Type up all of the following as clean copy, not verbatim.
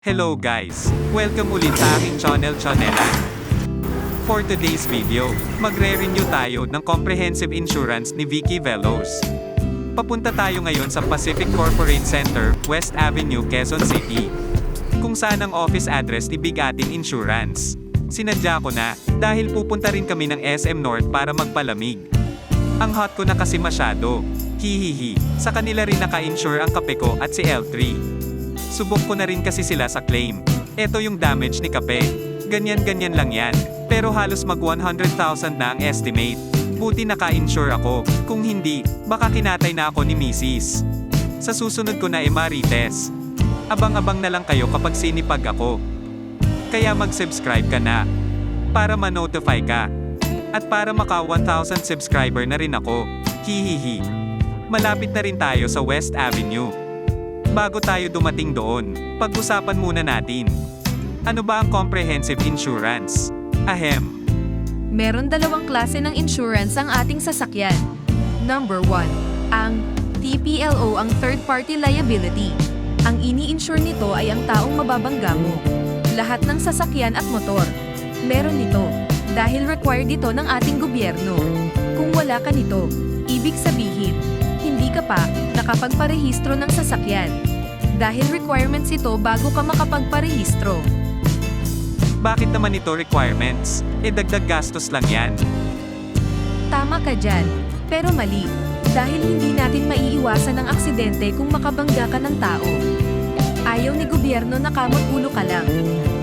Hello guys! Welcome ulit sa aking channel. For today's video, magre-renew tayo ng comprehensive insurance ni Vicky Veloz. Papunta tayo ngayon sa Pacific Corporate Center, West Avenue, Quezon City, kung saan ang office address ni Big Ating Insurance. Sinadya ko na, dahil pupunta rin kami ng SM North para magpalamig. Ang hot ko na kasi masyado. Hihihi, sa kanila rin naka-insure ang kape ko at si L3. Subok ko na rin kasi sila sa claim. Eto yung damage ni kape. Ganyan-ganyan lang yan. Pero halos mag 100,000 na ang estimate. Buti naka-insure ako. Kung hindi, baka kinatay na ako ni Mrs. Sa susunod ko na Marites. Abang-abang na lang kayo kapag sinipag ako. Kaya mag-subscribe ka na. Para ma-notify ka. At para maka 1,000 subscriber na rin ako. Hihihi. Malapit na rin tayo sa West Avenue. Bago tayo dumating doon, pag-usapan muna natin. Ano ba ang comprehensive insurance? Ahem. Meron dalawang klase ng insurance ang ating sasakyan. Number 1, ang TPLO, ang third party liability. Ang ini-insure nito ay ang taong mababangga mo. Lahat ng sasakyan at motor. Meron nito, dahil required ito ng ating gobyerno. Kung wala ka nito, ibig sabihin, hindi ka pa nakapagparehistro ng sasakyan. Dahil requirements ito bago ka makapagparehistro. Bakit naman ito requirements? Dagdag gastos lang yan. Tama ka dyan, pero mali. Dahil hindi natin maiiwasan ang aksidente kung makabangga ka ng tao. Ayaw ni gobyerno na kamot ulo ka lang.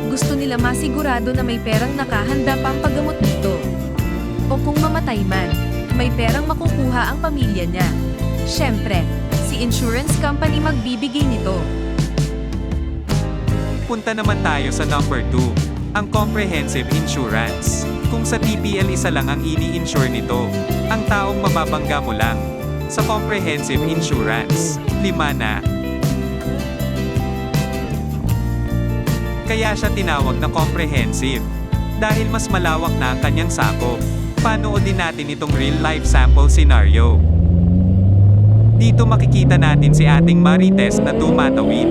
Gusto nila masigurado na may perang nakahanda pang paggamot dito. O kung mamatay man, may perang makukuha ang pamilya niya. Siyempre, si insurance company magbibigay nito. Punta naman tayo sa number 2, ang comprehensive insurance. Kung sa TPL isa lang ang ini-insure nito, ang taong mababangga mo lang. Sa comprehensive insurance, 5 na. Kaya siya tinawag na comprehensive. Dahil mas malawak na ang kanyang sakop. Panoodin natin itong real life sample scenario. Dito makikita natin si ating Marites na tumatawid.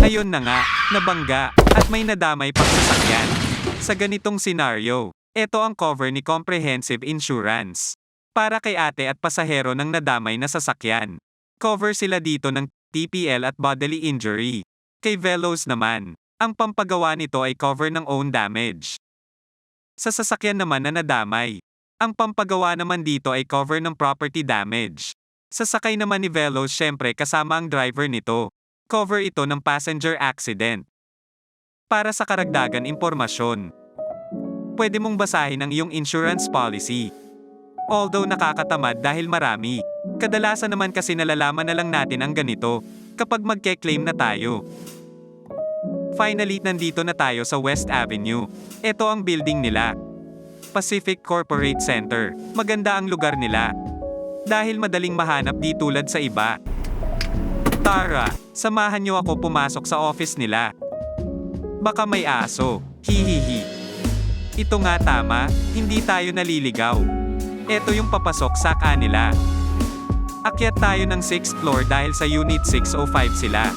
Ayun na nga, nabangga, at may nadamay pang sasakyan. Sa ganitong senaryo, ito ang cover ni Comprehensive Insurance. Para kay ate at pasahero ng nadamay na sasakyan. Cover sila dito ng TPL at bodily injury. Kay Veloz naman, ang pampagawa nito ay cover ng own damage. Sa sasakyan naman na nadamay, ang pampagawa naman dito ay cover ng property damage. Sa sakay naman ni Veloz, syempre kasama ang driver nito. Cover ito ng passenger accident. Para sa karagdagan impormasyon, pwede mong basahin ang iyong insurance policy. Although nakakatamad dahil marami, kadalasan naman kasi nalalaman na lang natin ang ganito kapag magke-claim na tayo. Finally, nandito na tayo sa West Avenue. Ito ang building nila. Pacific Corporate Center. Maganda ang lugar nila. Dahil madaling mahanap di tulad sa iba. Tara, samahan niyo ako pumasok sa office nila. Baka may aso. Hihihi. Ito nga tama, hindi tayo naliligaw. Ito yung papasok sa kanila. Akyat tayo ng 6th floor dahil sa unit 605 sila.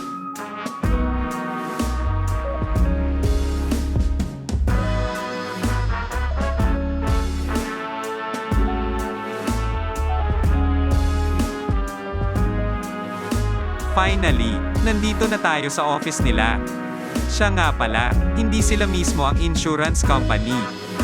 Finally, nandito na tayo sa office nila. Siya nga pala, hindi sila mismo ang insurance company.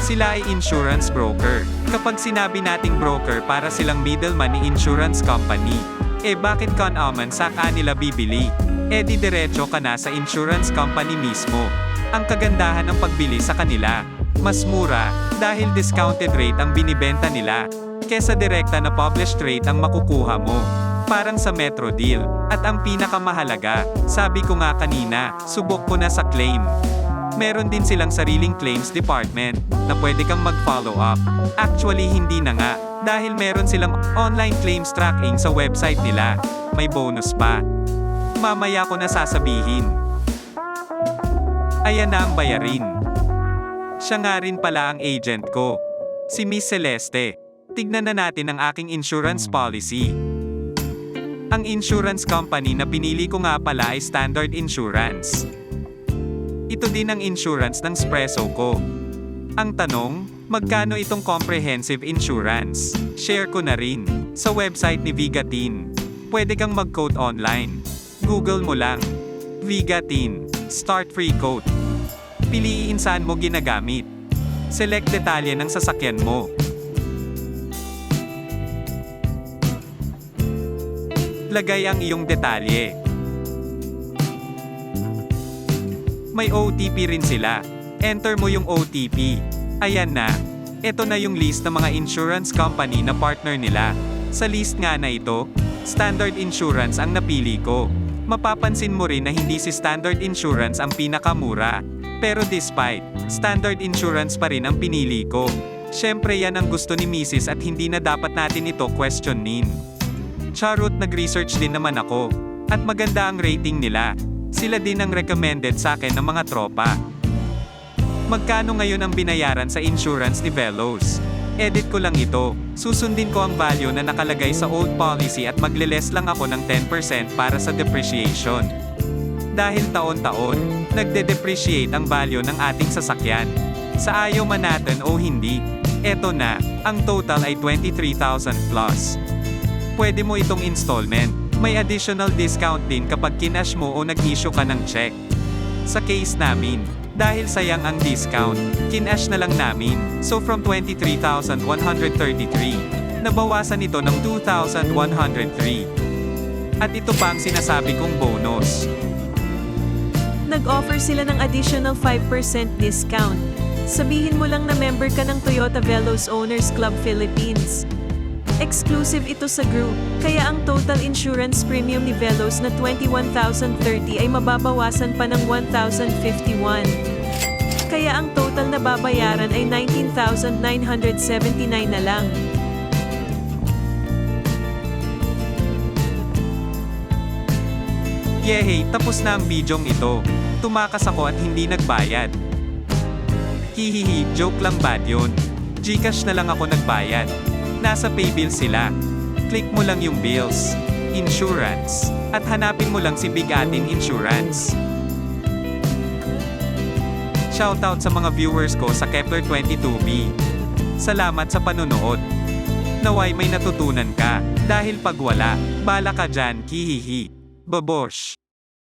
Sila ay insurance broker. Kapag sinabi nating broker, para silang middleman ni insurance company. Bakit ka naman sa kanila bibili? Di diretso ka na sa insurance company mismo. Ang kagandahan ng pagbili sa kanila, mas mura, dahil discounted rate ang binibenta nila, kesa direkta na published rate ang makukuha mo. Parang sa Metro Deal. At ang pinakamahalaga, sabi ko nga kanina, subok ko na sa claim. Meron din silang sariling claims department, na pwede kang mag-follow up. Actually hindi na nga, dahil meron silang online claims tracking sa website nila. May bonus pa. Mamaya ko na sasabihin. Ayan na ang bayarin. Siya nga rin pala ang agent ko. Si Miss Celeste. Tignan na natin ang aking insurance policy. Ang insurance company na pinili ko nga pala ay Standard Insurance. Ito din ang insurance ng Spresso ko. Ang tanong, magkano itong comprehensive insurance? Share ko na rin sa website ni Vigatin. Pwede kang mag-quote online. Google mo lang. Vigatin. Start free quote. Piliin saan mo ginagamit. Select detalye ng sasakyan mo. Lagay ang iyong detalye. May OTP rin sila. Enter mo yung OTP. Ayan na. Ito na yung list ng mga insurance company na partner nila. Sa list nga na ito, Standard Insurance ang napili ko. Mapapansin mo rin na hindi si Standard Insurance ang pinakamura. Pero despite, Standard Insurance pa rin ang pinili ko. Syempre yan ang gusto ni Mrs. at hindi na dapat natin ito questionin. Charot, nag-research din naman ako. At maganda ang rating nila. Sila din ang recommended sa akin ng mga tropa. Magkano ngayon ang binayaran sa insurance ni Velos? Edit ko lang ito. Susundin ko ang value na nakalagay sa old policy at magle-less lang ako ng 10% para sa depreciation. Dahil taon-taon, nagde-depreciate ang value ng ating sasakyan. Sa ayaw man natin o hindi, eto na, ang total ay 23,000 plus. Pwede mo itong installment. May additional discount din kapag kinash mo o nag-issue ka ng check. Sa case namin, dahil sayang ang discount, kinash na lang namin. So from 23,133, nabawasan ito ng 2,103. At ito pa ang sinasabi kong bonus. Nag-offer sila ng additional 5% discount. Sabihin mo lang na member ka ng Toyota Velos Owners Club Philippines. Exclusive ito sa group, kaya ang total insurance premium ni Velos na 21,030 ay mababawasan pa ng 1,051. Kaya ang total na babayaran ay 19,979 na lang. Yehey, tapos na ang bidyong ito. Tumakas ako at hindi nagbayad. Hihihi, joke lang bad yun. Gcash na lang ako nagbayad. Nasa paybill sila. Click mo lang yung bills, insurance, at hanapin mo lang si Bigatin Insurance. Shoutout sa mga viewers ko sa Kepler 22B. Salamat sa panonood. Naway may natutunan ka, dahil pag wala, bala ka dyan, hihihi. Babosh.